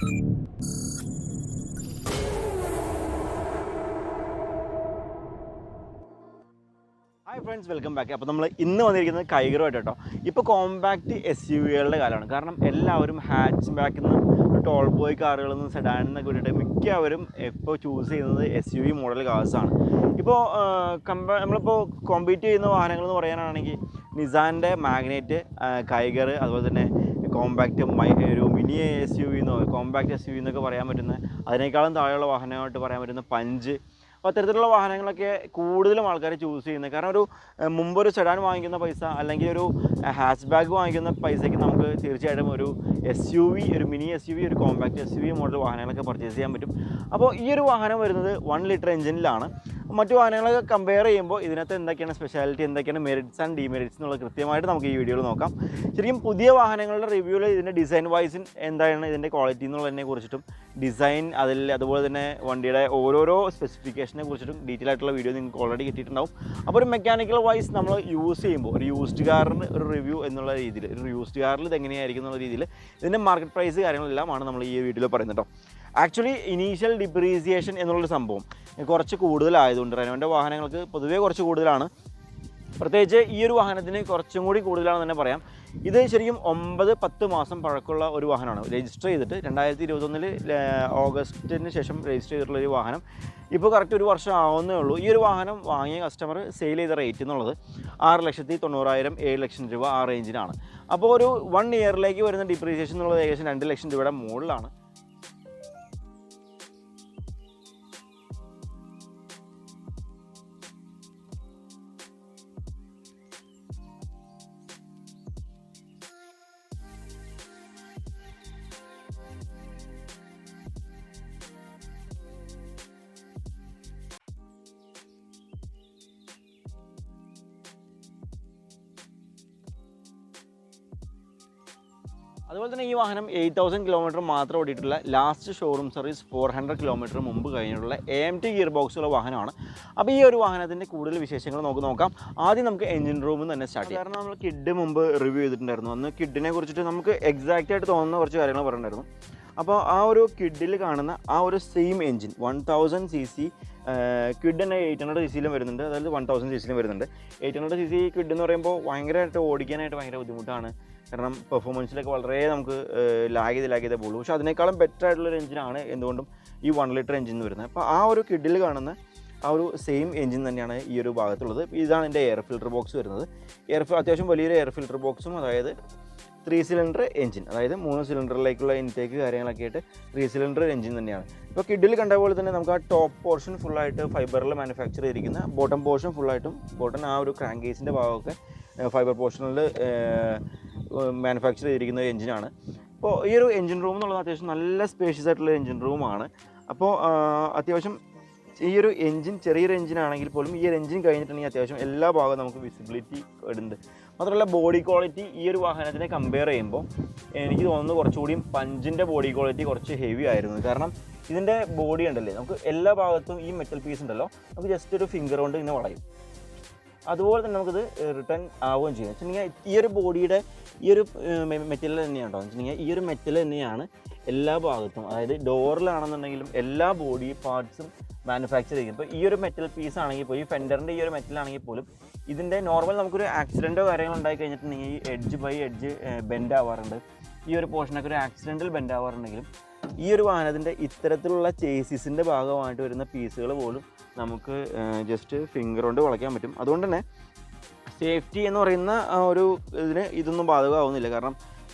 Hi friends, welcome back. അപ്പോൾ നമ്മൾ ഇന്ന് വന്നിരിക്കുന്നത് കൈഗറുമായിട്ട് കേട്ടോ. ഇപ്പോൾ കോമ്പാക്റ്റ് എസ് യു വികളുടെ കാലമാണ്. കാരണം എല്ലാവരും ഹാച്ച് ബാക്കിൽ നിന്ന് ടോൾ ബോയ് കാറുകളിൽ നിന്ന് സെഡാനിൽ നിന്നൊക്കെ വിട്ടിട്ട് മിക്കവരും ഇപ്പോൾ ചൂസ് ചെയ്യുന്നത് എസ് യു വി മോഡൽ കാർസാണ്. ഇപ്പോൾ നമ്മളിപ്പോൾ കോമ്പീറ്റ് ചെയ്യുന്ന വാഹനങ്ങൾ എന്ന് പറയാനാണെങ്കിൽ നിസാൻ്റെ മാഗ്നേറ്റ്, കൈഗർ, അതുപോലെ തന്നെ കോമ്പാക്റ്റ് ഒരു മിനി എസ് യു വി എന്നോ കോമ്പാക്റ്റ് എസ് യു വി എന്നൊക്കെ പറയാൻ പറ്റുന്ന അതിനേക്കാളും താഴെയുള്ള വാഹനമായിട്ട് പറയാൻ പറ്റുന്ന പഞ്ച്. അപ്പോൾ അത്തരത്തിലുള്ള വാഹനങ്ങളൊക്കെ കൂടുതലും ആൾക്കാർ ചൂസ് ചെയ്യുന്നത്. കാരണം ഒരു മുമ്പൊരു സെഡാൻ വാങ്ങിക്കുന്ന പൈസ അല്ലെങ്കിൽ ഒരു ഹാച്ച് ബാഗ് വാങ്ങിക്കുന്ന പൈസയ്ക്ക് നമുക്ക് തീർച്ചയായിട്ടും ഒരു എസ് യു വി, ഒരു മിനി എസ് യു വി, ഒരു compact S U V model വാഹനങ്ങളൊക്കെ പർച്ചേസ് ചെയ്യാൻ പറ്റും. അപ്പോൾ ഈ ഒരു വാഹനം വരുന്നത് 1 ലിറ്റർ എഞ്ചിനിലാണ്. മറ്റു വാഹനങ്ങളൊക്കെ കമ്പയർ ചെയ്യുമ്പോൾ ഇതിനകത്ത് എന്തൊക്കെയാണ് സ്പെഷ്യാലിറ്റി, എന്തൊക്കെയാണ് മെറിറ്റ്സ് ആൻഡ് ഡിമെറിറ്റ്സ് എന്നുള്ളത് കൃത്യമായിട്ട് നമുക്ക് ഈ വീഡിയോയിൽ നോക്കാം. ശരിക്കും പുതിയ വാഹനങ്ങളുടെ റിവ്യൂവിൽ ഇതിൻ്റെ ഡിസൈൻ വൈസിൻ എന്താണ് ഇതിൻ്റെ ക്വാളിറ്റി എന്നുള്ളതിനെ കുറിച്ചിട്ടും ഡിസൈൻ അതുപോലെ തന്നെ വണ്ടിയുടെ ഓരോരോ സ്പെസിഫിക്കേഷനെ കുറിച്ചിട്ടും ഡീറ്റെയിൽ ആയിട്ടുള്ള വീഡിയോ നിങ്ങൾക്ക് ഓൾറെഡി കിട്ടിയിട്ടുണ്ടാവും. അപ്പോൾ ഒരു മെക്കാനിക്കൽ വൈസ് നമ്മൾ യൂസ് ചെയ്യുമ്പോൾ ഒരു യൂസ്ഡ് കാറിന് ഒരു റിവ്യൂ എന്നുള്ള രീതിയിൽ, ഒരു യൂസ്ഡ് കാറിൽ ഇത് എങ്ങനെയായിരിക്കും എന്നുള്ള രീതിയിൽ ഇതിൻ്റെ മാർക്കറ്റ് പ്രൈസ് കാര്യങ്ങളെല്ലാമാണ് നമ്മൾ ഈ വീഡിയോയിൽ പറയുന്നത് കേട്ടോ. ആക്ച്വലി ഇനീഷ്യൽ ഡിപ്രീസിയേഷൻ എന്നുള്ളൊരു സംഭവം കുറച്ച് കൂടുതലായതുകൊണ്ട് റെനോൻ്റെ വാഹനങ്ങൾക്ക് പൊതുവേ കുറച്ച് കൂടുതലാണ്. പ്രത്യേകിച്ച് ഈ ഒരു വാഹനത്തിന് കുറച്ചും കൂടി കൂടുതലാണെന്ന് തന്നെ പറയാം. ഇത് ശരിക്കും 9-10 മാസം പഴക്കമുള്ള ഒരു വാഹനമാണ്. രജിസ്റ്റർ ചെയ്തിട്ട് 2021 ഓഗസ്റ്റിന് ശേഷം രജിസ്റ്റർ ചെയ്തിട്ടുള്ള ഒരു വാഹനം. ഇപ്പോൾ കറക്റ്റ് 1 വർഷം ആവുന്നേ ഉള്ളൂ. ഈ ഒരു വാഹനം വാങ്ങിയ കസ്റ്റമർ സെയിൽ ചെയ്ത റേറ്റ് എന്നുള്ളത് 6,90,000 7 ലക്ഷം രൂപ ആ റേഞ്ചിലാണ്. അപ്പോൾ ഒരു 1 ഇയറിലേക്ക് വരുന്ന ഡിപ്രീസിയേഷൻ എന്നുള്ളത് ഏകദേശം 2 ലക്ഷം രൂപയുടെ മുകളിലാണ്. അതുപോലെ തന്നെ ഈ വാഹനം 8,000 കിലോമീറ്റർ മാത്രം ഓടിയിട്ടുള്ള ലാസ്റ്റ് ഷോറൂം സർവീസ് 400 കിലോമീറ്റർ മുമ്പ് കഴിഞ്ഞിട്ടുള്ള AMT ഗിയർ ബോക്സുള്ള വാഹനമാണ്. അപ്പോൾ ഈ ഒരു വാഹനത്തിൻ്റെ കൂടുതൽ വിശേഷങ്ങൾ നമുക്ക് നോക്കാം. ആദ്യം നമുക്ക് എഞ്ചിൻ റൂമിൽ നിന്ന് തന്നെ സ്റ്റാർട്ട് ചെയ്യാം. കാരണം നമ്മൾ കിഡ് മുമ്പ് റിവ്യൂ ചെയ്തിട്ടുണ്ടായിരുന്നു. അന്ന് കിഡിനെ കുറിച്ചിട്ട് നമുക്ക് എക്സാക്റ്റ് ആയിട്ട് തോന്നുന്ന കുറച്ച് കാര്യങ്ങൾ പറഞ്ഞിട്ടുണ്ടായിരുന്നു. അപ്പോൾ ആ ഒരു കിഡിൽ കാണുന്ന ആ ഒരു സെയിം എഞ്ചിൻ 1000 cc ക്വിഡ് തന്നെ 800 cc വരുന്നുണ്ട്, അതായത് 1000 cc വരുന്നുണ്ട്. 800 cc ക്വിഡ് എന്ന് പറയുമ്പോൾ ഭയങ്കരമായിട്ട് ഓടിക്കാനായിട്ട് ഭയങ്കര ബുദ്ധിമുട്ടാണ്. കാരണം പെർഫോമൻസിലൊക്കെ വളരെ നമുക്ക് ലാഗ് ചെയ്തേ പോകുള്ളൂ. പക്ഷേ അതിനേക്കാളും ബെറ്റർ ആയിട്ടുള്ളൊരു എഞ്ചിനാണ് എന്തുകൊണ്ടും ഈ 1 ലിറ്റർ എഞ്ചിൻ വരുന്നത്. അപ്പോൾ ആ ഒരു കിഡിൽ കാണുന്ന ആ ഒരു സെയിം എഞ്ചിൻ തന്നെയാണ് ഈ ഒരു ഭാഗത്തുള്ളത്. ഇതാണ് എൻ്റെ എയർ ഫിൽറ്റർ ബോക്സ് വരുന്നത്. അത്യാവശ്യം വലിയൊരു എയർ ഫിൽറ്റർ ബോക്സും, അതായത് 3 സിലിണ്ടർ എഞ്ചിൻ, അതായത് 3 സിലിണ്ടറിലേക്കുള്ള ഇൻടേക്ക് കാര്യങ്ങളൊക്കെ ആയിട്ട് 3 സിലിണ്ടർ എഞ്ചിൻ തന്നെയാണ്. ഇപ്പോൾ കിഡിൽ കണ്ട പോലെ തന്നെ നമുക്ക് ആ ടോപ്പ് പോർഷൻ ഫുള്ളായിട്ട് ഫൈബറിൽ മാനുഫാക്ചർ ചെയ്തിരിക്കുന്ന, ബോട്ടം പോർഷൻ ഫുള്ളായിട്ടും ബോട്ടം ആ ഒരു ക്രാങ്ക് കേസിൻ്റെ ഭാഗമൊക്കെ ഫൈബർ പോർഷനിൽ മാനുഫാക്ചർ ചെയ്തിരിക്കുന്ന ഒരു എഞ്ചിനാണ്. അപ്പോൾ ഈ ഒരു എഞ്ചിൻ റൂം എന്നുള്ളത് അത്യാവശ്യം നല്ല സ്പേഷ്യസ് ആയിട്ടുള്ള എഞ്ചിൻ റൂമാണ്. അപ്പോൾ അത്യാവശ്യം ഈ ഒരു എഞ്ചിൻ ചെറിയൊരു എഞ്ചിനാണെങ്കിൽ പോലും ഈ ഒരു എഞ്ചിൻ കഴിഞ്ഞിട്ടുണ്ടെങ്കിൽ അത്യാവശ്യം എല്ലാ ഭാഗവും നമുക്ക് വിസിബിലിറ്റി ഉണ്ട്. മാത്രമല്ല ബോഡി ക്വാളിറ്റി ഈ ഒരു വാഹനത്തിനെ കമ്പയർ ചെയ്യുമ്പോൾ എനിക്ക് തോന്നുന്നു കുറച്ചുകൂടിയും പഞ്ചിൻ്റെ ബോഡി ക്വാളിറ്റി കുറച്ച് ഹെവി ആയിരുന്നു. കാരണം ഇതിൻ്റെ ബോഡി ഉണ്ടല്ലേ, നമുക്ക് എല്ലാ ഭാഗത്തും ഈ മെറ്റൽ പീസ് ഉണ്ടല്ലോ, നമുക്ക് ജസ്റ്റ് ഒരു ഫിംഗർ കൊണ്ട് ഇങ്ങനെ വളയും. അതുപോലെ തന്നെ നമുക്കിത് റിട്ടേൺ ആവുകയും ചെയ്യും. വെച്ചിട്ടുണ്ടെങ്കിൽ ഈ ഒരു ബോഡിയുടെ ഈ ഒരു മെറ്റൽ തന്നെയാണ് വെച്ചിട്ടുണ്ടെങ്കിൽ ഈ ഒരു മെറ്റൽ തന്നെയാണ് എല്ലാ ഭാഗത്തും, അതായത് ഡോറിലാണെന്നുണ്ടെങ്കിലും എല്ലാ ബോഡി പാർട്സും മാനുഫാക്ചർ ചെയ്യും. ഇപ്പോൾ ഈ ഒരു മെറ്റൽ പീസ് ആണെങ്കിൽ പോലും, ഈ ഫെൻഡറിൻ്റെ ഈ ഒരു മെറ്റലാണെങ്കിൽ പോലും ഇതിൻ്റെ നോർമൽ നമുക്കൊരു ആക്സിഡൻറ്റോ കാര്യങ്ങളോ ഉണ്ടായി കഴിഞ്ഞിട്ടുണ്ടെങ്കിൽ ഈ എഡ്ജ് ബൈ എഡ്ജ് ബെൻഡ് ആവാറുണ്ട്. ഈ ഒരു പോർഷനൊക്കെ ഒരു ആക്സിഡൻറ്റിൽ ബെൻഡ് ആവാറുണ്ടെങ്കിലും ഈ ഒരു വാഹനത്തിൻ്റെ ഇത്തരത്തിലുള്ള ചേസിസിൻ്റെ ഭാഗമായിട്ട് വരുന്ന പീസുകൾ പോലും നമുക്ക് ജസ്റ്റ് ഫിംഗർ കൊണ്ട് വളയ്ക്കാൻ പറ്റും. അതുകൊണ്ട് തന്നെ സേഫ്റ്റി എന്ന് പറയുന്ന ഒരു ഇതൊന്നും ബാധകമാവുന്നില്ല. കാരണം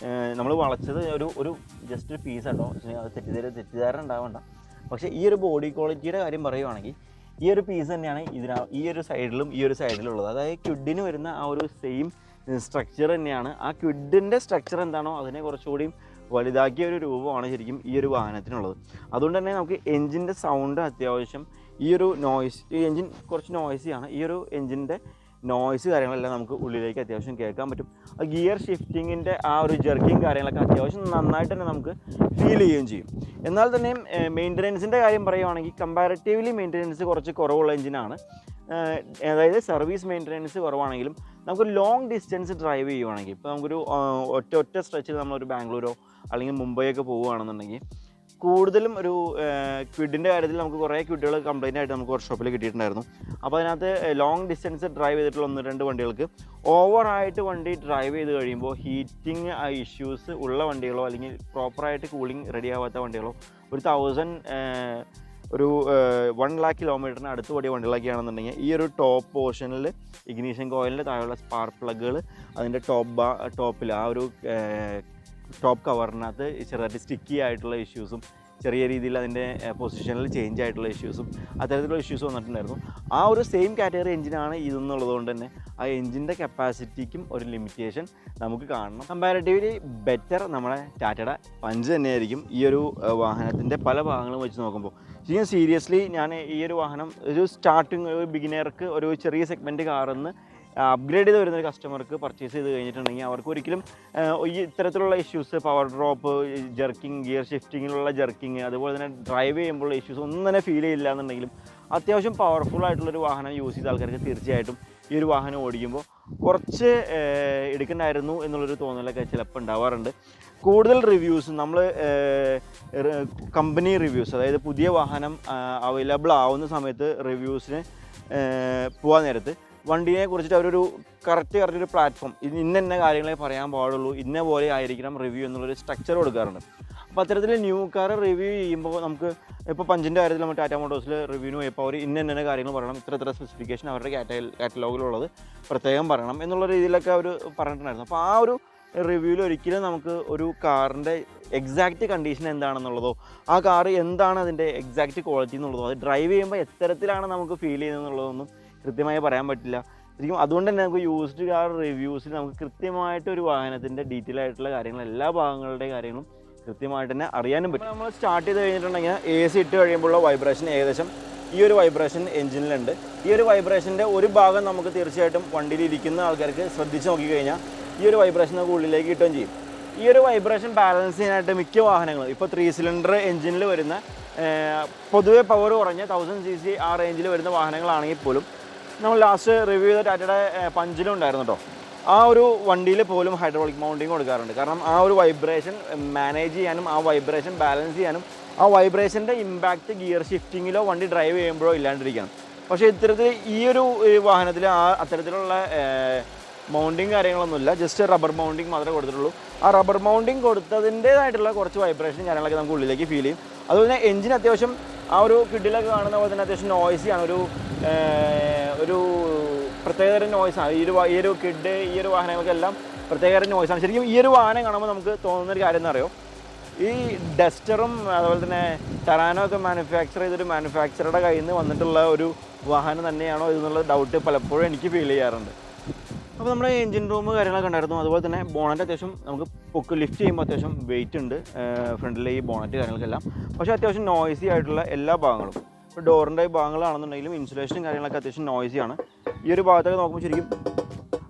നമ്മൾ വളച്ചത് ഒരു ജസ്റ്റ് ഒരു പീസാട്ടോ, അത് തെറ്റിദ്ധാരണ ഉണ്ടാവണ്ട. പക്ഷേ ഈ ഒരു ബോഡി ക്വാളിറ്റിയുടെ കാര്യം പറയുവാണെങ്കിൽ ഈ ഒരു പീസ് തന്നെയാണ് ഈ ഒരു സൈഡിലും ഈ ഒരു സൈഡിലും ഉള്ളത്. അതായത് ക്വിഡിന് വരുന്ന ആ ഒരു സെയിം സ്ട്രക്ചർ തന്നെയാണ്. ആ ക്വിഡിൻ്റെ സ്ട്രക്ചർ എന്താണോ അതിനെ കുറച്ചുകൂടിയും വലുതാക്കിയ ഒരു രൂപമാണ് ശരിക്കും ഈ ഒരു വാഹനത്തിനുള്ളത്. അതുകൊണ്ട് തന്നെ നമുക്ക് എൻജിൻ്റെ സൗണ്ട് അത്യാവശ്യം ഈ ഒരു നോയ്സ്, ഈ എൻജിൻ കുറച്ച് നോയ്സിയാണ്. ഈ ഒരു എൻജിൻ്റെ നോയ്സ് കാര്യങ്ങളെല്ലാം നമുക്ക് ഉള്ളിലേക്ക് അത്യാവശ്യം കേൾക്കാൻ പറ്റും. ഗിയർ ഷിഫ്റ്റിങ്ങിൻ്റെ ആ ഒരു ജെർക്കിങ് കാര്യങ്ങളൊക്കെ അത്യാവശ്യം നന്നായിട്ട് തന്നെ നമുക്ക് ഫീൽ ചെയ്യുകയും ചെയ്യും. എന്നാൽ തന്നെയും മെയിൻ്റനൻസിൻ്റെ കാര്യം പറയുകയാണെങ്കിൽ കമ്പാരിറ്റീവ്ലി മെയിൻ്റനൻസ് കുറച്ച് കുറവുള്ള എൻജിനാണ്. അതായത് സർവീസ് മെയിൻ്റനൻസ് കുറവാണെങ്കിലും നമുക്ക് ലോങ് ഡിസ്റ്റൻസ് ഡ്രൈവ് ചെയ്യുവാണെങ്കിൽ, ഇപ്പോൾ നമുക്കൊരു ഒറ്റ സ്ട്രെച്ചിൽ നമ്മളൊരു ബാംഗ്ലൂരോ അല്ലെങ്കിൽ മുംബൈയൊക്കെ പോവുകയാണെന്നുണ്ടെങ്കിൽ കൂടുതലും ഒരു ക്വിഡിൻ്റെ കാര്യത്തിൽ നമുക്ക് കുറേ ക്വിഡുകൾ കംപ്ലൈൻ്റ് ആയിട്ട് നമുക്ക് വർക്ക്ഷോപ്പിൽ കിട്ടിയിട്ടുണ്ടായിരുന്നു. അപ്പോൾ അതിനകത്ത് ലോങ് ഡിസ്റ്റൻസ് ഡ്രൈവ് ചെയ്തിട്ടുള്ള 1-2 വണ്ടികൾക്ക് ഓവറായിട്ട് വണ്ടി ഡ്രൈവ് ചെയ്ത് കഴിയുമ്പോൾ ഹീറ്റിംഗ് ഇഷ്യൂസ് ഉള്ള വണ്ടികളോ അല്ലെങ്കിൽ പ്രോപ്പറായിട്ട് കൂളിംഗ് റെഡി ആവാത്ത വണ്ടികളോ ഒരു 1 lakh കിലോമീറ്ററിന് അടുത്ത് ഓടിയ വണ്ടികളൊക്കെയാണെന്നുണ്ടെങ്കിൽ ഈ ഒരു ടോപ്പ് പോർഷനിൽ ഇഗ്നീഷൻ കോയിലിൻ്റെ താഴെയുള്ള സ്പാർക്ക് പ്ലഗുകൾ അതിൻ്റെ ടോപ്പിൽ ആ ഒരു ടോപ്പ് കവറിനകത്ത് ചെറുതായിട്ട് സ്റ്റിക്കി ആയിട്ടുള്ള ഇഷ്യൂസും ചെറിയ രീതിയിൽ അതിൻ്റെ പൊസിഷനിൽ ചേഞ്ച് ആയിട്ടുള്ള ഇഷ്യൂസും അത്തരത്തിലുള്ള ഇഷ്യൂസ് വന്നിട്ടുണ്ടായിരുന്നു. ആ ഒരു സെയിം കാറ്റഗറി എഞ്ചിനാണ് ഇതെന്നുള്ളതുകൊണ്ട് തന്നെ ആ എഞ്ചിൻ്റെ കപ്പാസിറ്റിക്കും ഒരു ലിമിറ്റേഷൻ നമുക്ക് കാണണം. കമ്പാരിറ്റീവ്ലി ബെറ്റർ നമ്മുടെ ടാറ്റയുടെ പഞ്ച് തന്നെയായിരിക്കും ഈ ഒരു വാഹനത്തിൻ്റെ പല ഭാഗങ്ങളും വെച്ച് നോക്കുമ്പോൾ. ശരിക്കും സീരിയസ്ലി ഞാൻ ഈ ഒരു വാഹനം ഒരു സ്റ്റാർട്ടിങ് ഒരു ബിഗിനർക്ക് ഒരു ചെറിയ സെഗ്മെൻറ്റ് കാറിന്ന് അപ്ഗ്രേഡ് ചെയ്ത് വരുന്നൊരു കസ്റ്റമർക്ക് പർച്ചേസ് ചെയ്ത് കഴിഞ്ഞിട്ടുണ്ടെങ്കിൽ അവർക്ക് ഒരിക്കലും ഈ ഇത്തരത്തിലുള്ള issues power drop, jerking, gear ഷിഫ്റ്റിങ്ങിലുള്ള ജർക്കിങ്, അതുപോലെ തന്നെ ഡ്രൈവ് ചെയ്യുമ്പോഴുള്ള ഇഷ്യൂസ് ഒന്നും തന്നെ ഫീൽ ചെയ്യില്ല എന്നുണ്ടെങ്കിലും അത്യാവശ്യം പവർഫുൾ ആയിട്ടുള്ളൊരു വാഹനം യൂസ് ചെയ്ത ആൾക്കാർക്ക് തീർച്ചയായിട്ടും ഈ ഒരു വാഹനം ഓടിക്കുമ്പോൾ കുറച്ച് എടുക്കണ്ടായിരുന്നു എന്നുള്ളൊരു തോന്നലൊക്കെ ചിലപ്പോൾ ഉണ്ടാവാറുണ്ട്. കൂടുതൽ റിവ്യൂസ് നമ്മൾ കമ്പനി റിവ്യൂസ്, അതായത് പുതിയ വാഹനം അവൈലബിൾ ആവുന്ന സമയത്ത് റിവ്യൂസിന് പോകാൻ നേരത്ത് വണ്ടിയെ കുറിച്ചിട്ട് അവരൊരു കറക്റ്റ് ഒരു പ്ലാറ്റ്ഫോം ഇന്ന കാര്യങ്ങളെ പറയാൻ പാടുള്ളൂ, ഇന്ന പോലെ ആയിരിക്കണം റിവ്യൂ എന്നുള്ളൊരു സ്ട്രക്ചർ കൊടുക്കാറുണ്ട്. അപ്പോൾ അത്തരത്തിൽ ന്യൂ കാർ റിവ്യൂ ചെയ്യുമ്പോൾ നമുക്ക് ഇപ്പോൾ പഞ്ചിൻ്റെ കാര്യത്തിൽ നമ്മൾ ടാറ്റ മോട്ടോഴ്സിൽ റിവ്യൂവിന് പോയപ്പോൾ അവർ ഇന്ന കാര്യങ്ങൾ പറയണം, ഇത്ര സ്പെസിഫിക്കേഷൻ അവരുടെ കാറ്റലോഗിലുള്ളത് പ്രത്യേകം പറയണം എന്നുള്ള രീതിയിലൊക്കെ അവർ പറഞ്ഞിട്ടുണ്ടായിരുന്നു. അപ്പോൾ ആ ഒരു റിവ്യൂവിൽ ഒരിക്കലും നമുക്ക് ഒരു കാറിൻ്റെ എക്സാക്റ്റ് കണ്ടീഷൻ എന്താണെന്നുള്ളതോ ആ കാർ എന്താണ് അതിൻ്റെ എക്സാക്റ്റ് ക്വാളിറ്റി എന്നുള്ളതോ അത് ഡ്രൈവ് ചെയ്യുമ്പോൾ എത്തരത്തിലാണ് നമുക്ക് ഫീൽ ചെയ്യുന്നതെന്നുള്ളതൊന്നും കൃത്യമായി പറയാൻ പറ്റില്ല. ശരിക്കും അതുകൊണ്ട് തന്നെ നമുക്ക് യൂസ്ഡ് കാർ റിവ്യൂസിൽ നമുക്ക് കൃത്യമായിട്ട് ഒരു വാഹനത്തിൻ്റെ ഡീറ്റെയിൽ ആയിട്ടുള്ള കാര്യങ്ങൾ എല്ലാ ഭാഗങ്ങളുടെ കാര്യങ്ങളും കൃത്യമായിട്ട് തന്നെ അറിയാനും പറ്റും. നമ്മൾ സ്റ്റാർട്ട് ചെയ്ത് കഴിഞ്ഞിട്ടുണ്ടെങ്കിൽ AC ഇട്ട് കഴിയുമ്പോഴുള്ള വൈബ്രേഷൻ ഏകദേശം ഈ ഒരു വൈബ്രേഷൻ എഞ്ചിനിലുണ്ട്. ഈ ഒരു വൈബ്രേഷൻ്റെ ഒരു ഭാഗം നമുക്ക് തീർച്ചയായിട്ടും വണ്ടിയിൽ ഇരിക്കുന്ന ആൾക്കാർക്ക് ശ്രദ്ധിച്ച് നോക്കിക്കഴിഞ്ഞാൽ ഈ ഒരു വൈബ്രേഷൻ നമുക്ക് ഉള്ളിലേക്ക് കിട്ടുകയും ചെയ്യും. ഈ ഒരു വൈബ്രേഷൻ ബാലൻസ് ചെയ്യാനായിട്ട് മിക്ക വാഹനങ്ങളും ഇപ്പോൾ 3 സിലിണ്ടർ എഞ്ചിനിൽ വരുന്ന പൊതുവെ പവർ കുറഞ്ഞ 1000 cc ആ റേഞ്ചിൽ വരുന്ന വാഹനങ്ങളാണെങ്കിൽ പോലും നമ്മൾ ലാസ്റ്റ് റിവ്യൂ ചെയ്ത ടാറ്റയുടെ പഞ്ചിലും ഉണ്ടായിരുന്നു കേട്ടോ, ആ ഒരു വണ്ടിയിൽ പോലും ഹൈഡ്രോളിക് മൗണ്ടിങ് കൊടുക്കാറുണ്ട്. കാരണം ആ ഒരു വൈബ്രേഷൻ മാനേജ് ചെയ്യാനും ആ വൈബ്രേഷൻ ബാലൻസ് ചെയ്യാനും ആ വൈബ്രേഷൻ്റെ ഇമ്പാക്റ്റ് ഗിയർ ഷിഫ്റ്റിങ്ങിലോ വണ്ടി ഡ്രൈവ് ചെയ്യുമ്പോഴോ ഇല്ലാണ്ടിരിക്കണം. പക്ഷേ ഇത്തരത്തിൽ ഈ ഒരു വാഹനത്തിൽ അത്തരത്തിലുള്ള മൗണ്ടിങ് കാര്യങ്ങളൊന്നുമില്ല, ജസ്റ്റ് റബ്ബർ മൗണ്ടിങ് മാത്രമേ കൊടുത്തിട്ടുള്ളൂ. ആ റബ്ബർ മൗണ്ടിങ് കൊടുത്തതിൻ്റേതായിട്ടുള്ള കുറച്ച് വൈബ്രേഷൻ കാര്യങ്ങളൊക്കെ നമുക്ക് ഉള്ളിലേക്ക് ഫീൽ ചെയ്യും. അതുപോലെ തന്നെ എഞ്ചിൻ അത്യാവശ്യം ആ ഒരു കിഡിലൊക്കെ കാണുന്ന പോലെ തന്നെ അത്യാവശ്യം നോയ്സിയാണ്, ഒരു പ്രത്യേകതരം നോയ്സാണ്. ഈ ഒരു കിഡ് ഈ ഒരു വാഹനങ്ങൾക്കെല്ലാം പ്രത്യേകതരം നോയ്സാണ്. ശരിക്കും ഈ ഒരു വാഹനം കാണുമ്പോൾ നമുക്ക് തോന്നുന്നൊരു കാര്യം എന്ന് അറിയോ, ഈ ഡസ്റ്ററും അതുപോലെ തന്നെ ടറാനോ ഒക്കെ മാനുഫാക്ചർ ചെയ്തൊരു മാനുഫാക്ചറുടെ കയ്യിൽ നിന്ന് വന്നിട്ടുള്ള ഒരു വാഹനം തന്നെയാണോ ഇതെന്നുള്ള ഡൗട്ട് പലപ്പോഴും എനിക്ക് ഫീൽ ചെയ്യാറുണ്ട്. അപ്പോൾ നമ്മുടെ എഞ്ചിൻ റൂം കാര്യങ്ങളൊക്കെ ഉണ്ടായിരുന്നു. അതുപോലെ തന്നെ ബോണറ്റ് അത്യാവശ്യം നമുക്ക് ലിഫ്റ്റ് ചെയ്യുമ്പോൾ അത്യാവശ്യം വെയിറ്റ് ഉണ്ട് ഫ്രണ്ടിലെ ഈ ബോണറ്റ് കാര്യങ്ങൾക്കെല്ലാം. പക്ഷേ അത്യാവശ്യം നോയ്സി ആയിട്ടുള്ള എല്ലാ ഭാഗങ്ങളും, ഇപ്പോൾ ഡോറിൻ്റെ ഭാഗങ്ങളാണെന്നുണ്ടെങ്കിലും ഇൻസുലേഷനും കാര്യങ്ങളൊക്കെ അത്യാവശ്യം നോയ്സിയാണ്. ഈ ഒരു ഭാഗത്തൊക്കെ നോക്കുമ്പോൾ ശരിക്കും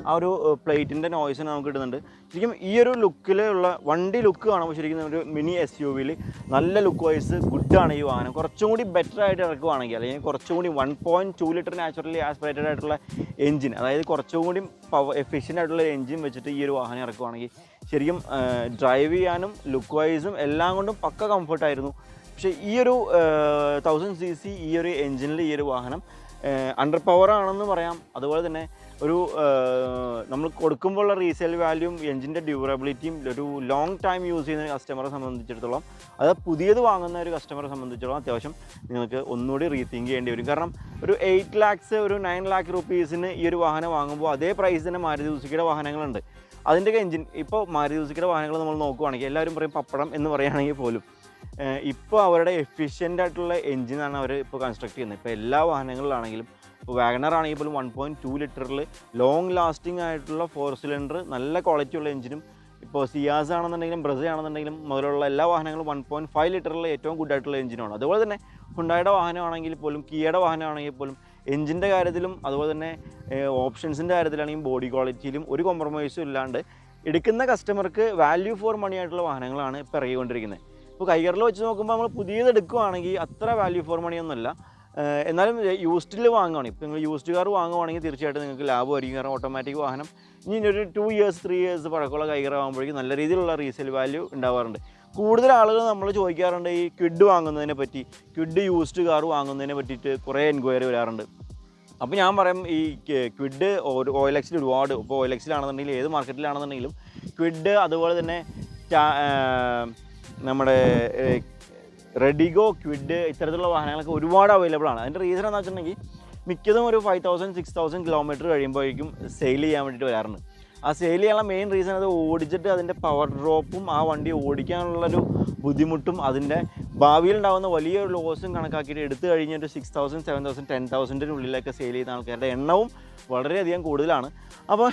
ആ ഒരു പ്ലേറ്റിൻ്റെ നോയ്സിന് നമുക്ക് കിട്ടുന്നുണ്ട്. ശരിക്കും ഈ ഒരു ലുക്കിലുള്ള വണ്ടി ലുക്ക് കാണുമ്പോൾ ശരിക്കും ഒരു മിനി SUVയിൽ നല്ല ലുക്ക് വൈസ് ഗുഡാണ് ഈ വാഹനം. കുറച്ചും കൂടി ബെറ്റർ ആയിട്ട് ഇറക്കുവാണെങ്കിൽ, അല്ലെങ്കിൽ കുറച്ചും കൂടി 1.2 ലിറ്റർ നാച്ചുറലി ആസ്പിറേറ്റഡ് ആയിട്ടുള്ള എഞ്ചിൻ, അതായത് കുറച്ചും കൂടി എഫിഷ്യൻ്റ് ആയിട്ടുള്ള എഞ്ചിൻ വെച്ചിട്ട് ഈ ഒരു വാഹനം ഇറക്കുവാണെങ്കിൽ ശരിക്കും ഡ്രൈവ് ചെയ്യാനും ലുക്ക് വൈസും എല്ലാം കൊണ്ടും പക്ക കംഫർട്ടായിരുന്നു. പക്ഷേ ഈ ഒരു 1000 cc ഈ ഒരു എഞ്ചിനിൽ ഈ ഒരു വാഹനം അണ്ടർ പവർ ആണെന്ന് പറയാം. അതുപോലെ തന്നെ ഒരു നമ്മൾ കൊടുക്കുമ്പോഴുള്ള റീസെയിൽ വാല്യൂം എഞ്ചിൻ്റെ ഡ്യൂറബിലിറ്റിയും ഒരു ലോങ് ടൈം യൂസ് ചെയ്യുന്ന കസ്റ്റമറെ സംബന്ധിച്ചിടത്തോളം, അത് പുതിയത് വാങ്ങുന്ന ഒരു കസ്റ്റമറെ സംബന്ധിച്ചിടത്തോളം അത്യാവശ്യം നിങ്ങൾക്ക് ഒന്നുകൂടി റീതിങ്ക് ചെയ്യേണ്ടി വരും. കാരണം ഒരു 8 lakhs ഒരു 9 lakh rupeesന് ഈ ഒരു വാഹനം വാങ്ങുമ്പോൾ അതേ പ്രൈസ് തന്നെ മാരുതി സുസുക്കിയുടെ വാഹനങ്ങളുണ്ട്. അതിൻ്റെയൊക്കെ എഞ്ചിൻ ഇപ്പോൾ മാരുതി സുസുക്കിയുടെ വാഹനങ്ങൾ നമ്മൾ നോക്കുവാണെങ്കിൽ എല്ലാവരും പറയും പപ്പടം എന്ന് പറയുകയാണെങ്കിൽ പോലും ഇപ്പോൾ അവരുടെ എഫിഷ്യൻ്റ് ആയിട്ടുള്ള എഞ്ചിനാണ് അവർ ഇപ്പോൾ കൺസ്ട്രക്ട് ചെയ്യുന്നത്. ഇപ്പോൾ എല്ലാ വാഹനങ്ങളിലാണെങ്കിലും ഇപ്പോൾ വാഗണർ ആണെങ്കിൽ പോലും 1.2 ലിറ്ററിൽ ലോങ് ലാസ്റ്റിംഗ് ആയിട്ടുള്ള 4 സിലിണ്ടർ നല്ല ക്വാളിറ്റി ഉള്ള എഞ്ചിനും, ഇപ്പോൾ സിയാസ് ആണെന്നുണ്ടെങ്കിലും ബ്രസ ആണെന്നുണ്ടെങ്കിലും മുതലുള്ള എല്ലാ വാഹനങ്ങളും 1.5 ലിറ്ററിൽ ഏറ്റവും ഗുഡായിട്ടുള്ള എഞ്ചിനാണ്. അതുപോലെ തന്നെ ഹുണ്ടായുടെ വാഹനമാണെങ്കിൽ പോലും കിയയുടെ വാഹനമാണെങ്കിൽ പോലും എഞ്ചിൻ്റെ കാര്യത്തിലും അതുപോലെ തന്നെ ഓപ്ഷൻസിൻ്റെ കാര്യത്തിലാണെങ്കിലും ബോഡി ക്വാളിറ്റിയിലും ഒരു കോംപ്രമൈസും ഇല്ലാണ്ട് എടുക്കുന്ന കസ്റ്റമർക്ക് വാല്യൂ ഫോർ മണി ആയിട്ടുള്ള വാഹനങ്ങളാണ് ഇപ്പോൾ ഇറങ്ങിക്കൊണ്ടിരിക്കുന്നത്. ഇപ്പോൾ കൈഗറിൽ വെച്ച് നോക്കുമ്പോൾ നമ്മൾ പുതിയത് എടുക്കുകയാണെങ്കിൽ അത്ര വാല്യൂ ഫോർ മണിയൊന്നുമല്ല. എന്നാലും യൂസ്ഡിൽ വാങ്ങുകയാണ്. ഇപ്പോൾ നിങ്ങൾ യൂസ്ഡ് കാർ വാങ്ങുവാണെങ്കിൽ തീർച്ചയായിട്ടും നിങ്ങൾക്ക് ലാഭമായിരിക്കും. കാരണം ഓട്ടോമാറ്റിക് വാഹനം ഇനി ഒരു 2 years 3 years പഴക്കമുള്ള കൈഗർ ആകുമ്പോഴേക്കും നല്ല രീതിയിലുള്ള റീസെയിൽ വാല്യൂ ഉണ്ടാവാറുണ്ട്. കൂടുതൽ ആളുകൾ നമ്മൾ ചോദിക്കാറുണ്ട് ഈ ക്വിഡ് വാങ്ങുന്നതിനെ പറ്റി, ക്വിഡ് യൂസ്ഡ് കാർ വാങ്ങുന്നതിനെ പറ്റിയിട്ട് കുറേ എൻക്വയറി വരാറുണ്ട്. അപ്പോൾ ഞാൻ പറയും ഈ ക്വിഡ് ഓയിൽ എക്സിൽ ഒരുപാട്, ഇപ്പോൾ ഓയിൽ എക്സിലാണെന്നുണ്ടെങ്കിൽ ഏത് മാർക്കറ്റിലാണെന്നുണ്ടെങ്കിലും ക്വിഡ് അതുപോലെ തന്നെ നമ്മുടെ റെഡിഗോ, ക്വിഡ് ഇത്തരത്തിലുള്ള വാഹനങ്ങളൊക്കെ ഒരുപാട് അവൈലബിൾ ആണ്. അതിൻ്റെ റീസൺ എന്താ വെച്ചിട്ടുണ്ടെങ്കിൽ മിക്കതും ഒരു 5000-6000 കിലോമീറ്റർ കഴിയുമ്പോഴേക്കും സെയിൽ ചെയ്യാൻ വേണ്ടിയിട്ട് വരാറുണ്ട്. ആ സെയിൽ ചെയ്യാനുള്ള മെയിൻ റീസൺ അത് ഓടിച്ചിട്ട് അതിൻ്റെ പവർ ഡ്രോപ്പും ആ വണ്ടി ഓടിക്കാനുള്ളൊരു ബുദ്ധിമുട്ടും അതിൻ്റെ ഭാവിയിലുണ്ടാകുന്ന വലിയൊരു ലോസും കണക്കാക്കിയിട്ട് എടുത്തു കഴിഞ്ഞിട്ട് 6000, 7000, 10,000-നുള്ളിലൊക്കെ സെയിൽ ചെയ്യുന്ന ആൾക്കാരുടെ എണ്ണവും വളരെയധികം കൂടുതലാണ്. അപ്പോൾ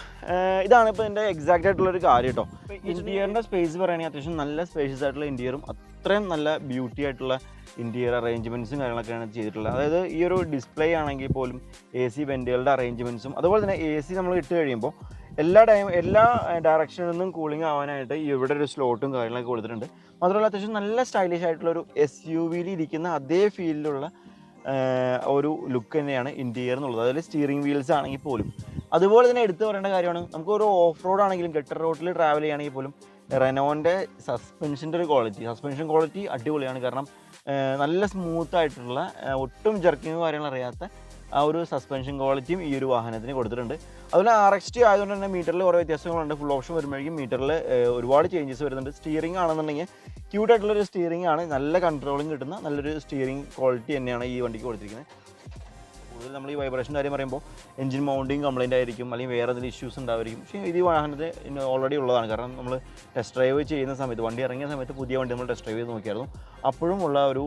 ഇതാണ് ഇപ്പോൾ എൻ്റെ എക്സാക്റ്റ് ആയിട്ടുള്ളൊരു കാര്യം കേട്ടോ. ഇൻറ്റീരിയറിൻ്റെ സ്പേസ് പറയുകയാണെങ്കിൽ അത്യാവശ്യം നല്ല സ്പേഷ്യസ് ആയിട്ടുള്ള ഇൻറ്റീരിയറും അത്രയും നല്ല ബ്യൂട്ടി ആയിട്ടുള്ള ഇൻറ്റീരിയർ അറേഞ്ച്മെൻറ്റ്സും കാര്യങ്ങളൊക്കെയാണ് ചെയ്തിട്ടുള്ളത്. അതായത് ഈ ഒരു ഡിസ്പ്ലേ ആണെങ്കിൽ പോലും AC വെൻറ്റുകളുടെ അറേഞ്ച്മെൻറ്റ്സും അതുപോലെ തന്നെ AC നമ്മൾ ഇട്ട് കഴിയുമ്പോൾ എല്ലാ ഡയറക്ഷനിൽ നിന്നും കൂളിംഗ് ആവാനായിട്ട് ഇവിടെ ഒരു സ്ലോട്ടും കാര്യങ്ങളൊക്കെ കൊടുത്തിട്ടുണ്ട്. മാത്രമല്ല അത്യാവശ്യം നല്ല സ്റ്റൈലിഷ് ആയിട്ടുള്ളൊരു SUV-ൽ ഇരിക്കുന്ന അതേ ഫീലിലുള്ള ഒരു ലുക്ക് തന്നെയാണ് ഇൻറ്റീരിയർ എന്നുള്ളത്. അതിൽ സ്റ്റിയറിംഗ് വീൽസ് ആണെങ്കിൽ പോലും അതുപോലെ തന്നെ എടുത്തു പറയേണ്ട കാര്യമാണ്. നമുക്കൊരു ഓഫ് റോഡ് ആണെങ്കിലും ഗട്ടർ റോഡിൽ ട്രാവൽ ചെയ്യുകയാണെങ്കിൽ പോലും റെനോൻ്റെ സസ്പെൻഷൻ്റെ ഒരു സസ്പെൻഷൻ ക്വാളിറ്റി അടിപൊളിയാണ്. കാരണം നല്ല സ്മൂത്തായിട്ടുള്ള ഒട്ടും ജർക്കിങ് കാര്യങ്ങൾ അറിയാത്ത ആ ഒരു സസ്പെൻഷൻ ക്വാളിറ്റിയും ഈ ഒരു വാഹനത്തിന് കൊടുത്തിട്ടുണ്ട്. അതുപോലെ RXT ആയതുകൊണ്ട് തന്നെ മീറ്ററിൽ കുറേ വ്യത്യാസങ്ങളുണ്ട്. ഫുൾ ഓപ്ഷൻ വരുമ്പോഴേക്കും മീറ്ററിൽ ഒരുപാട് ചേഞ്ചസ് വരുന്നുണ്ട്. സ്റ്റിയറിംഗ് ആണെന്നുണ്ടെങ്കിൽ ക്യൂട്ടായിട്ടുള്ളൊരു സ്റ്റിയറിംഗ് ആണ്, നല്ല കൺട്രോളിങ് കിട്ടുന്ന നല്ലൊരു സ്റ്റിയറിംഗ് ക്വാളിറ്റി തന്നെയാണ് ഈ വണ്ടിക്ക് കൊടുത്തിരിക്കുന്നത്. കൂടുതൽ നമ്മൾ ഈ വൈബ്രേഷൻ കാര്യം പറയുമ്പോൾ എഞ്ചിൻ മൗണ്ടിങ് കംപ്ലൈൻ്റ് ആയിരിക്കും, അല്ലെങ്കിൽ വേറെ എന്തെങ്കിലും ഇഷ്യൂസ് ഉണ്ടായിരിക്കും. പക്ഷേ ഇത് ഈ വാഹനത്തിൽ ഓൾറെഡി ഉള്ളതാണ്. കാരണം നമ്മൾ ടെസ്റ്റ് ഡ്രൈവ് ചെയ്യുന്ന സമയത്ത്, വണ്ടി ഇറങ്ങിയ സമയത്ത് പുതിയ വണ്ടി നമ്മൾ ടെസ്റ്റ് ഡ്രൈവ് ചെയ്ത് നോക്കിയായിരുന്നു. അപ്പോഴും ഉള്ള ഒരു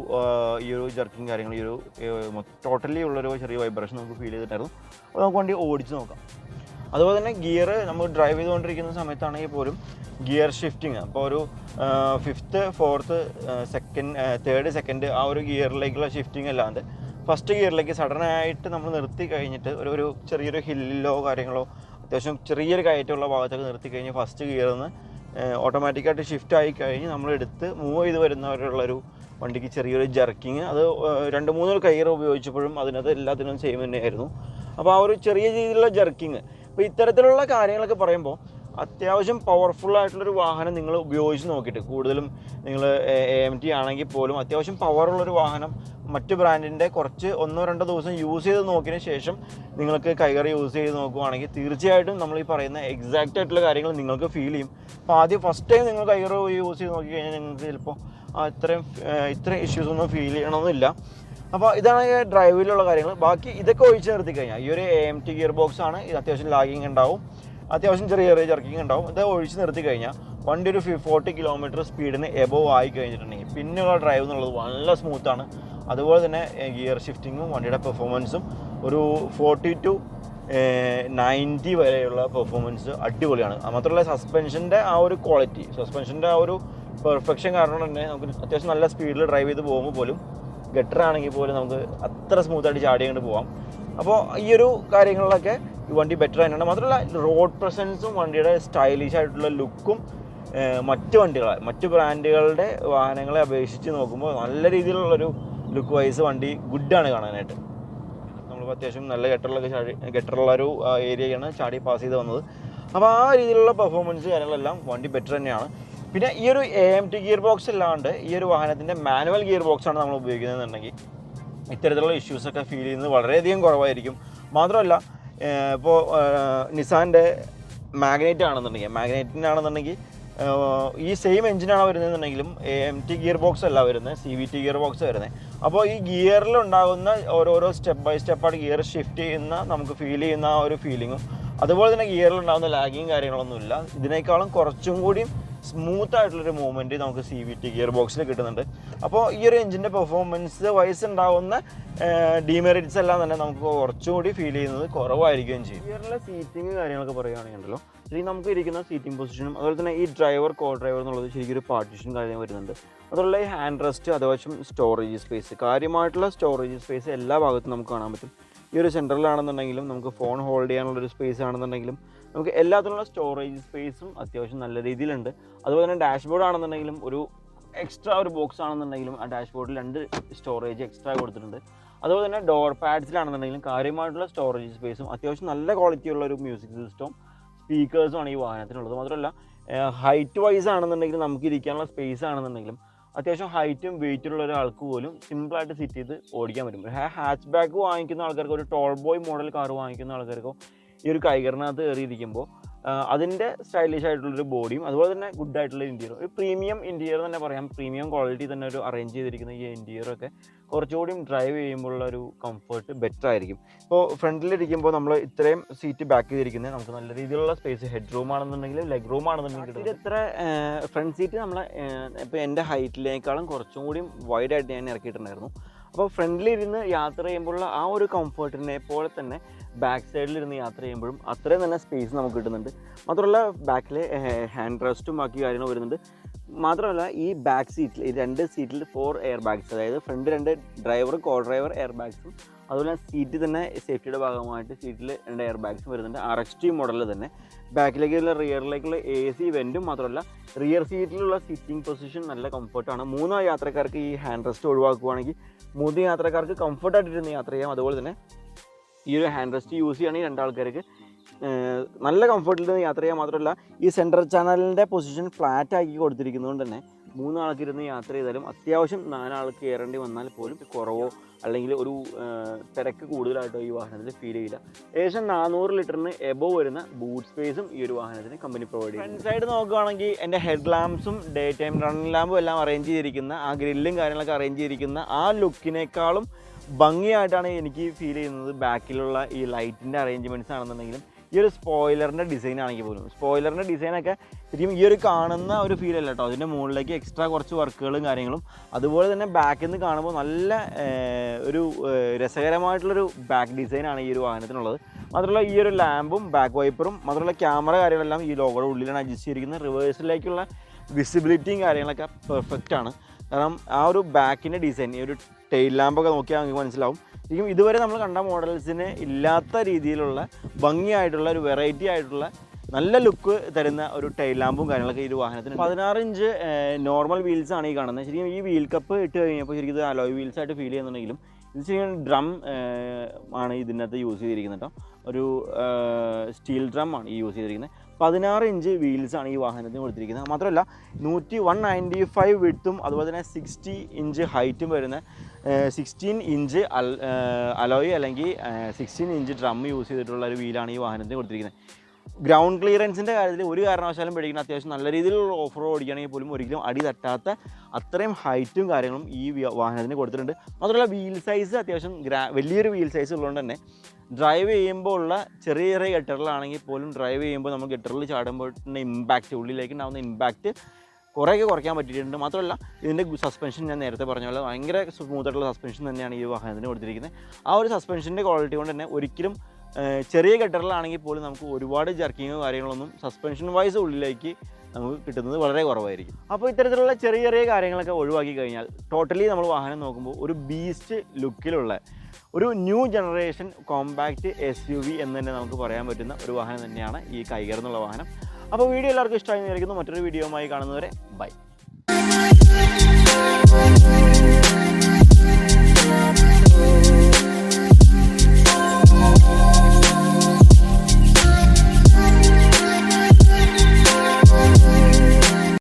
ഈ ഒരു ജർക്കിങ് കാര്യങ്ങൾ, ഈ ഒരു ടോട്ടലി ഉള്ളൊരു ചെറിയ വൈബ്രേഷൻ നമുക്ക് ഫീൽ ചെയ്തിട്ടായിരുന്നു. അപ്പോൾ നമുക്ക് വണ്ടി ഓടിച്ച് നോക്കാം. അതുപോലെ തന്നെ ഗിയർ നമ്മൾ ഡ്രൈവ് ചെയ്തുകൊണ്ടിരിക്കുന്ന സമയത്താണെങ്കിൽ പോലും ഗിയർ ഷിഫ്റ്റിങ്, അപ്പോൾ ഒരു 5th, 4th, 2nd, 3rd, 2nd ആ ഒരു ഗിയറിലേക്കുള്ള ഷിഫ്റ്റിംഗ് അല്ലാണ്ട് ഫസ്റ്റ് ഗിയറിലേക്ക് സഡനായിട്ട് നമ്മൾ നിർത്തി കഴിഞ്ഞിട്ട് ഒരു ചെറിയൊരു ഹില്ലോ കാര്യങ്ങളോ അത്യാവശ്യം ചെറിയൊരു കയറ്റമുള്ള ഭാഗത്തൊക്കെ നിർത്തി കഴിഞ്ഞ് ഫസ്റ്റ് ഗിയറിൽ നിന്ന് ഓട്ടോമാറ്റിക്കായിട്ട് ഷിഫ്റ്റ് ആയി കഴിഞ്ഞ് നമ്മളെടുത്ത് മൂവ് ചെയ്ത് വരുന്നവരുള്ളൊരു വണ്ടിക്ക് ചെറിയൊരു ജർക്കിങ്, അത് 2-3 ഗിയർ ഉപയോഗിച്ചപ്പോഴും അതിനകത്ത് എല്ലാത്തിനും സെയിം തന്നെയായിരുന്നു. അപ്പോൾ ആ ഒരു ചെറിയ രീതിയിലുള്ള ജർക്കിങ്, അപ്പോൾ ഇത്തരത്തിലുള്ള കാര്യങ്ങളൊക്കെ പറയുമ്പോൾ അത്യാവശ്യം പവർഫുള്ളായിട്ടുള്ളൊരു വാഹനം നിങ്ങൾ ഉപയോഗിച്ച് നോക്കിയിട്ട്, കൂടുതലും നിങ്ങൾ AMT ആണെങ്കിൽ പോലും അത്യാവശ്യം പവറുള്ളൊരു വാഹനം മറ്റ് ബ്രാൻഡിൻ്റെ കുറച്ച് 1-2 ദിവസം യൂസ് ചെയ്ത് നോക്കിയതിന് ശേഷം നിങ്ങൾക്ക് കൈകർ യൂസ് ചെയ്ത് നോക്കുകയാണെങ്കിൽ തീർച്ചയായിട്ടും നമ്മൾ ഈ പറയുന്ന എക്സാക്റ്റ് ആയിട്ടുള്ള കാര്യങ്ങൾ നിങ്ങൾക്ക് ഫീൽ ചെയ്യും. അപ്പോൾ ആദ്യം ഫസ്റ്റ് ടൈം നിങ്ങൾ കൈകർ യൂസ് ചെയ്ത് നോക്കി കഴിഞ്ഞാൽ നിങ്ങൾക്ക് ചിലപ്പോൾ ഇത്രയും ഇഷ്യൂസ് ഒന്നും ഫീൽ ചെയ്യണമെന്നില്ല. അപ്പോൾ ഇതാണ് ഡ്രൈവിലുള്ള കാര്യങ്ങൾ. ബാക്കി ഇതൊക്കെ ഒഴിച്ച് നിർത്തി കഴിഞ്ഞാൽ ഈ ഒരു AMT ഗിയർ ബോക്സ് ആണ്, ഇത് അത്യാവശ്യം ലാഗിങ് ഉണ്ടാവും, അത്യാവശ്യം ചെറിയ ജർക്കിങ് ഉണ്ടാവും. ഇത് ഒഴിച്ച് നിർത്തി കഴിഞ്ഞാൽ വണ്ടി ഒരു 40 കിലോമീറ്റർ സ്പീഡിന് എബോവ് ആയി കഴിഞ്ഞിട്ടുണ്ടെങ്കിൽ പിന്നെയുള്ള ഡ്രൈവ് എന്നുള്ളത് വളരെ സ്മൂത്താണ്. അതുപോലെ തന്നെ ഗിയർ ഷിഫ്റ്റിങ്ങും വണ്ടിയുടെ പെർഫോമൻസും ഒരു 40 to 90 വരെയുള്ള പെർഫോമൻസ് അടിപൊളിയാണ്. മാത്രമല്ല സസ്പെൻഷൻ്റെ ആ ഒരു ക്വാളിറ്റി, സസ്പെൻഷൻ്റെ ആ ഒരു പെർഫെക്ഷൻ കാരണം തന്നെ നമുക്ക് അത്യാവശ്യം നല്ല സ്പീഡിൽ ഡ്രൈവ് ചെയ്ത് പോകുമ്പോൾ പോലും ഗട്ടർ ആണെങ്കിൽ പോലും നമുക്ക് അത്ര സ്മൂത്തായിട്ട് ചാടി കൊണ്ട് പോകാം. അപ്പോൾ ഈ ഒരു കാര്യങ്ങളിലൊക്കെ ഈ വണ്ടി ബെറ്റർ തന്നെയാണ്. മാത്രമല്ല റോഡ് പ്രസൻസും വണ്ടിയുടെ സ്റ്റൈലിഷ് ആയിട്ടുള്ള ലുക്കും മറ്റ് ബ്രാൻഡുകളുടെ വാഹനങ്ങളെ അപേക്ഷിച്ച് നോക്കുമ്പോൾ നല്ല രീതിയിലുള്ളൊരു ലുക്ക് വൈസ് വണ്ടി ഗുഡാണ് കാണാനായിട്ട്. നമ്മളിപ്പോൾ അത്യാവശ്യം നല്ല ഗട്ടറുള്ളൊരു ഏരിയയാണ് ചാടി പാസ് ചെയ്ത് വന്നത്. അപ്പോൾ ആ രീതിയിലുള്ള പെർഫോമൻസ് കാര്യങ്ങളെല്ലാം വണ്ടി ബെറ്റർ തന്നെയാണ്. പിന്നെ ഈ ഒരു AMT ഗിയർ ബോക്സ് അല്ലാണ്ട് ഈ ഒരു വാഹനത്തിൻ്റെ മാനുവൽ ഗിയർ ബോക്സാണ് നമ്മൾ ഉപയോഗിക്കുന്നതെന്നുണ്ടെങ്കിൽ ഇത്തരത്തിലുള്ള ഇഷ്യൂസൊക്കെ ഫീൽ ചെയ്യുന്നത് വളരെയധികം കുറവായിരിക്കും. മാത്രമല്ല ഇപ്പോൾ നിസാൻ്റെ മാഗ്നൈറ്റിനാണെന്നുണ്ടെങ്കിൽ ഈ സെയിം എഞ്ചിനാണ് വരുന്നതെന്നുണ്ടെങ്കിലും AMT ഗിയർ ബോക്സ് അല്ല വരുന്നത്, CVT ഗിയർ ബോക്സ് വരുന്നത്. അപ്പോൾ ഈ ഗിയറിലുണ്ടാകുന്ന ഓരോരോ സ്റ്റെപ്പ് ബൈ സ്റ്റെപ്പായിട്ട് ഗിയർ ഷിഫ്റ്റ് ചെയ്യുന്ന നമുക്ക് ഫീൽ ചെയ്യുന്ന ആ ഒരു ഫീലിങ്ങും അതുപോലെ തന്നെ ഗിയറിലുണ്ടാകുന്ന ലാഗിങ് കാര്യങ്ങളൊന്നുമില്ല. ഇതിനേക്കാളും കുറച്ചും കൂടി സ്മൂത്ത് ആയിട്ടുള്ളൊരു മൂവ്മെൻറ്റ് നമുക്ക് CVT ഗിയർ ബോക്സിൽ കിട്ടുന്നുണ്ട്. അപ്പോൾ ഈ ഒരു എഞ്ചിൻ്റെ പെർഫോമൻസ് വൈസ് ഉണ്ടാകുന്ന ഡീമെറിറ്റ്സ് എല്ലാം തന്നെ നമുക്ക് കുറച്ചുകൂടി ഫീൽ ചെയ്യുന്നത് കുറവായിരിക്കുകയും ചെയ്യും. ഗിയറിലെ സീറ്റിങ് കാര്യങ്ങളൊക്കെ പറയുകയാണെങ്കിലോ ശരിക്കും നമുക്ക് ഇരിക്കുന്ന സീറ്റിംഗ് പൊസിഷനും അതുപോലെ തന്നെ ഈ കോ ഡ്രൈവർ എന്നുള്ളത് ശരിക്കും ഒരു പാർട്ടീഷൻ കാര്യം വരുന്നുണ്ട്. അതുള്ള ഈ ഹാൻഡ് റെസ്റ്റ്, അതുവശം സ്റ്റോറേജ് സ്പേസ്, കാര്യമായിട്ടുള്ള സ്റ്റോറേജ് സ്പേസ് എല്ലാ ഭാഗത്തും നമുക്ക് കാണാൻ പറ്റും. ഈ ഒരു സെൻറ്ററിലാണെന്നുണ്ടെങ്കിലും നമുക്ക് ഫോൺ ഹോൾഡ് ചെയ്യാനുള്ളൊരു സ്പേസ് ആണെന്നുണ്ടെങ്കിലും നമുക്ക് എല്ലാത്തിനുള്ള സ്റ്റോറേജ് സ്പേസും അത്യാവശ്യം നല്ല രീതിയിലുണ്ട്. അതുപോലെ തന്നെ ഡാഷ്ബോർഡ് ആണെന്നുണ്ടെങ്കിലും ഒരു എക്സ്ട്രാ ഒരു ബോക്സ് ആണെന്നുണ്ടെങ്കിലും ആ ഡാഷ്ബോർഡിൽ 2 സ്റ്റോറേജ് എക്സ്ട്രാ കൊടുത്തിട്ടുണ്ട്. അതുപോലെ തന്നെ ഡോർ പാഡ്സിലാണെന്നുണ്ടെങ്കിലും കാര്യമായിട്ടുള്ള സ്റ്റോറേജ് സ്പേസും അത്യാവശ്യം നല്ല ക്വാളിറ്റി ഉള്ള ഒരു മ്യൂസിക് സിസ്റ്റവും സ്പീക്കേഴ്സുമാണ് ഈ വാഹനത്തിനുള്ളത്. മാത്രമല്ല ഹൈറ്റ് വൈസ് ആണെന്നുണ്ടെങ്കിലും നമുക്ക് ഇരിക്കാനുള്ള സ്പേസ് ആണെന്നുണ്ടെങ്കിലും അത്യാവശ്യം ഹൈറ്റും വെയിറ്റുള്ള ഒരാൾക്ക് പോലും സിമ്പിളായിട്ട് സിറ്റ് ചെയ്ത് ഓടിക്കാൻ പറ്റും. ഹാച്ച് ബാക്ക് വാങ്ങിക്കുന്ന ആൾക്കാർക്ക്, ഒരു ടോൾ ബോയ് മോഡൽ കാർ വാങ്ങിക്കുന്ന ആൾക്കാർക്കോ ഈ ഒരു കൈഗറിനകത്ത് കയറിയിരിക്കുമ്പോൾ അതിൻ്റെ സ്റ്റൈലിഷ് ആയിട്ടുള്ളൊരു ബോഡിയും അതുപോലെ തന്നെ ഗുഡ് ആയിട്ടുള്ള ഇൻറ്റീരിയർ, ഒരു പ്രീമിയം ഇൻറ്റീരിയർ തന്നെ പറയാം. പ്രീമിയം ക്വാളിറ്റി തന്നെ ഒരു അറേഞ്ച് ചെയ്തിരിക്കുന്ന ഈ ഇൻറ്റീരിയറൊക്കെ കുറച്ചുകൂടി ഡ്രൈവ് ചെയ്യുമ്പോഴുള്ള ഒരു കംഫർട്ട് ബെറ്റർ ആയിരിക്കും. ഇപ്പോൾ ഫ്രണ്ടിലിരിക്കുമ്പോൾ നമ്മൾ ഇത്രയും സീറ്റ് ബാക്ക് ചെയ്തിരിക്കുന്നത് നമുക്ക് നല്ല രീതിയിലുള്ള സ്പേസ്, ഹെഡ് റൂം ആണെന്നുണ്ടെങ്കിലും ലെഗ് റൂം ആണെന്നുണ്ടെങ്കിലും ഇത്ര ഫ്രണ്ട് സീറ്റ് നമ്മളെ ഇപ്പോൾ എൻ്റെ ഹൈറ്റിനേക്കാളും കുറച്ചും കൂടി വൈഡായിട്ട് ഞാൻ ഇറക്കിയിട്ടുണ്ടായിരുന്നു. അപ്പോൾ ഫ്രണ്ടിലിരുന്ന് യാത്ര ചെയ്യുമ്പോഴുള്ള ആ ഒരു കംഫർട്ടിനെ പോലെ തന്നെ ബാക്ക് സൈഡിലിരുന്ന് യാത്ര ചെയ്യുമ്പോഴും അത്രയും തന്നെ സ്പേസ് നമുക്ക് കിട്ടുന്നുണ്ട്. മാത്രമല്ല ബാക്കിൽ ഹാൻഡ് റെസ്റ്റും ബാക്കി കാര്യങ്ങൾ വരുന്നുണ്ട്. മാത്രമല്ല ഈ ബാക്ക് സീറ്റിൽ, ഈ 2 സീറ്റിൽ 4 എയർ ബാഗ്സ്, അതായത് front 2 driver co driver air ബാഗ്സും അതുപോലെ സീറ്റ് തന്നെ സേഫ്റ്റിയുടെ ഭാഗമായിട്ട് സീറ്റിൽ 2 എയർ ബാഗ്സും വരുന്നുണ്ട്. RXT മോഡലിൽ തന്നെ ബാക്കിലേക്കുള്ള റിയറിലേക്കുള്ള AC വെൻറ്റും, മാത്രമല്ല റിയർ സീറ്റിലുള്ള സിറ്റിംഗ് പൊസിഷൻ നല്ല കംഫർട്ടാണ്. 3 യാത്രക്കാർക്ക് ഈ ഹാൻഡ് റെസ്റ്റ് ഒഴിവാക്കുകയാണെങ്കിൽ 3 യാത്രക്കാർക്ക് കംഫർട്ടായിട്ടിരുന്ന് യാത്ര ചെയ്യാം. അതുപോലെ തന്നെ ഈ ഒരു ഹാൻഡ് റെസ്റ്റ് യൂസ് ചെയ്യുകയാണെങ്കിൽ 2 ആൾക്കാർക്ക് നല്ല കംഫർട്ടിൽ നിന്ന് യാത്ര ചെയ്യാൻ. മാത്രമല്ല ഈ സെൻട്രൽ ചാനലിൻ്റെ പൊസിഷൻ ഫ്ലാറ്റ് ആക്കി കൊടുത്തിരിക്കുന്നതുകൊണ്ട് തന്നെ 3 ആൾക്ക് ഇരുന്ന് യാത്ര ചെയ്താലും അത്യാവശ്യം 4 ആൾക്ക് കയറേണ്ടി വന്നാൽ പോലും കുറവോ അല്ലെങ്കിൽ ഒരു തിരക്ക് കൂടുതലായിട്ടോ ഈ വാഹനത്തിൽ ഫീൽ ചെയ്യില്ല. ഏകദേശം 400 ലിറ്ററിന് എബോവ് വരുന്ന ബൂട്ട് സ്പേസും ഈ ഒരു വാഹനത്തിന് കമ്പനി പ്രൊവൈഡ് ചെയ്യും. ഫ്രണ്ട് സൈഡ് നോക്കുകയാണെങ്കിൽ എൻ്റെ ഹെഡ് ലാമ്പ്സും ഡേ ടൈം റണ്ണിംഗ് ലാമ്പും എല്ലാം അറേഞ്ച് ചെയ്തിരിക്കുന്ന, ആ ഗ്രില്ലും കാര്യങ്ങളൊക്കെ അറേഞ്ച് ചെയ്തിരിക്കുന്ന ആ ലുക്കിനേക്കാളും ഭംഗിയായിട്ടാണ് എനിക്ക് ഫീൽ ചെയ്യുന്നത് ബാക്കിലുള്ള ഈ ലൈറ്റിൻ്റെ അറേഞ്ച്മെൻറ്റ്സ് ആണെന്നുണ്ടെങ്കിലും ഈ ഒരു സ്പോയിലറിൻ്റെ ഡിസൈൻ ആണെങ്കിൽ പോലും. സ്പോയിലറിൻ്റെ ഡിസൈനൊക്കെ ശരിക്കും ഈ ഒരു കാണുന്ന ഒരു ഫീൽ അല്ല കേട്ടോ, അതിൻ്റെ മുകളിലേക്ക് എക്സ്ട്രാ കുറച്ച് വർക്കുകളും കാര്യങ്ങളും. അതുപോലെ തന്നെ ബാക്കിൽ നിന്ന് കാണുമ്പോൾ നല്ല ഒരു രസകരമായിട്ടുള്ളൊരു ബാക്ക് ഡിസൈനാണ് ഈ ഒരു വാഹനത്തിനുള്ളത്. മാത്രമല്ല ഈ ഒരു ലാമ്പും ബാക്ക് വൈപ്പറും മാത്രമല്ല ക്യാമറ കാര്യങ്ങളെല്ലാം ഈ ലോഗോയുടെ ഉള്ളിലാണ് അഡ്ജസ്റ്റ് ചെയ്തിരിക്കുന്നത്. റിവേഴ്സിലേക്കുള്ള വിസിബിലിറ്റിയും കാര്യങ്ങളൊക്കെ പെർഫെക്റ്റ് ആണ്. കാരണം ആ ഒരു ബാക്കിൻ്റെ ഡിസൈൻ, ഈ ഒരു ടെയിൽ ലാമ്പൊക്കെ നോക്കിയാൽ നമുക്ക് മനസ്സിലാവും ശരിക്കും ഇതുവരെ നമ്മൾ കണ്ട മോഡൽസിന് ഇല്ലാത്ത രീതിയിലുള്ള ഭംഗിയായിട്ടുള്ള ഒരു വെറൈറ്റി ആയിട്ടുള്ള നല്ല ലുക്ക് തരുന്ന ഒരു ടെയിൽ ലാമ്പും കാര്യങ്ങളൊക്കെ ഈ ഒരു വാഹനത്തിന്. 16 ഇഞ്ച് നോർമൽ വീൽസ് ആണ് ഈ കാണുന്നത്. ശരിക്കും ഈ വീൽ കപ്പ് ഇട്ട് കഴിഞ്ഞപ്പോൾ ശരിക്കും ഇത് അലോയ് വീൽസ് ആയിട്ട് ഫീൽ ചെയ്യുന്നുണ്ടെങ്കിലും ഇത് ശരിക്കും ഡ്രം ആണ് ഇതിനകത്ത് യൂസ് ചെയ്തിരിക്കുന്നത് കേട്ടോ. ഒരു സ്റ്റീൽ ഡ്രം ആണ് ഈ യൂസ് ചെയ്തിരിക്കുന്നത്. 16 ഇഞ്ച് വീൽസാണ് ഈ വാഹനത്തിന് കൊടുത്തിരിക്കുന്നത്. മാത്രമല്ല 195 വിഡ്ത്തും അതുപോലെ തന്നെ 60 ഇഞ്ച് ഹൈറ്റും വരുന്ന 16 ഇഞ്ച് അലോയ് അല്ലെങ്കിൽ 16 ഇഞ്ച് ഡ്രം യൂസ് ചെയ്തിട്ടുള്ള ഒരു വീലാണ് ഈ വാഹനത്തിന് കൊടുത്തിരിക്കുന്നത്. ഗ്രൗണ്ട് ക്ലിയറൻസിൻ്റെ കാര്യത്തിൽ ഒരു കാരണവശാലും പേടിക്കുന്ന, അത്യാവശ്യം നല്ല രീതിയിലുള്ള ഓഫ് റോഡ് ഓടിക്കുകയാണെങ്കിൽ പോലും ഒരിക്കലും അടി തട്ടാത്ത അത്രയും ഹൈറ്റും കാര്യങ്ങളും ഈ വാഹനത്തിന് കൊടുത്തിട്ടുണ്ട്. മാത്രമല്ല വീൽ സൈസ് അത്യാവശ്യം വലിയൊരു വീൽ സൈസ് ഉള്ളതുകൊണ്ട് തന്നെ ഡ്രൈവ് ചെയ്യുമ്പോൾ ഉള്ള ചെറിയ ചെറിയ ഗട്ടറിലാണെങ്കിൽ പോലും ഡ്രൈവ് ചെയ്യുമ്പോൾ നമ്മൾ ഗട്ടറിൽ ചാടുമ്പോൾ ഇമ്പാക്റ്റ്, ഉള്ളിലേക്ക് ഉണ്ടാകുന്ന ഇമ്പാക്റ്റ് കുറേയൊക്കെ കുറയ്ക്കാൻ പറ്റിയിട്ടുണ്ട്. മാത്രമല്ല ഇതിൻ്റെ സസ്പെൻഷൻ ഞാൻ നേരത്തെ പറഞ്ഞ പോലെ ഭയങ്കര സ്മൂത്തായിട്ടുള്ള സസ്പെൻഷൻ തന്നെയാണ് ഈ വാഹനത്തിന് കൊടുത്തിരിക്കുന്നത്. ആ ഒരു സസ്പെൻഷൻ്റെ ക്വാളിറ്റി കൊണ്ട് തന്നെ ഒരിക്കലും ചെറിയ ഗട്ടറിലാണെങ്കിൽ പോലും നമുക്ക് ഒരുപാട് ജർക്കിങ്ങോ കാര്യങ്ങളൊന്നും സസ്പെൻഷൻ വൈസ് ഉള്ളിലേക്ക് നമുക്ക് കിട്ടുന്നത് വളരെ കുറവായിരിക്കും. അപ്പോൾ ഇത്തരത്തിലുള്ള ചെറിയ ചെറിയ കാര്യങ്ങളൊക്കെ ഒഴിവാക്കി കഴിഞ്ഞാൽ ടോട്ടലി നമ്മൾ വാഹനം നോക്കുമ്പോൾ ഒരു ബീസ്റ്റ് ലുക്കിലുള്ള ഒരു ന്യൂ ജനറേഷൻ കോമ്പാക്റ്റ് SUV എന്ന് തന്നെ നമുക്ക് പറയാൻ പറ്റുന്ന ഒരു വാഹനം തന്നെയാണ് ഈ കൈഗർ എന്നുള്ള വാഹനം. അപ്പോൾ വീഡിയോ എല്ലാവർക്കും ഇഷ്ടമായി വിചാരിക്കുന്നു. മറ്റൊരു വീഡിയോയുമായി കാണുന്നവരെ ബൈ.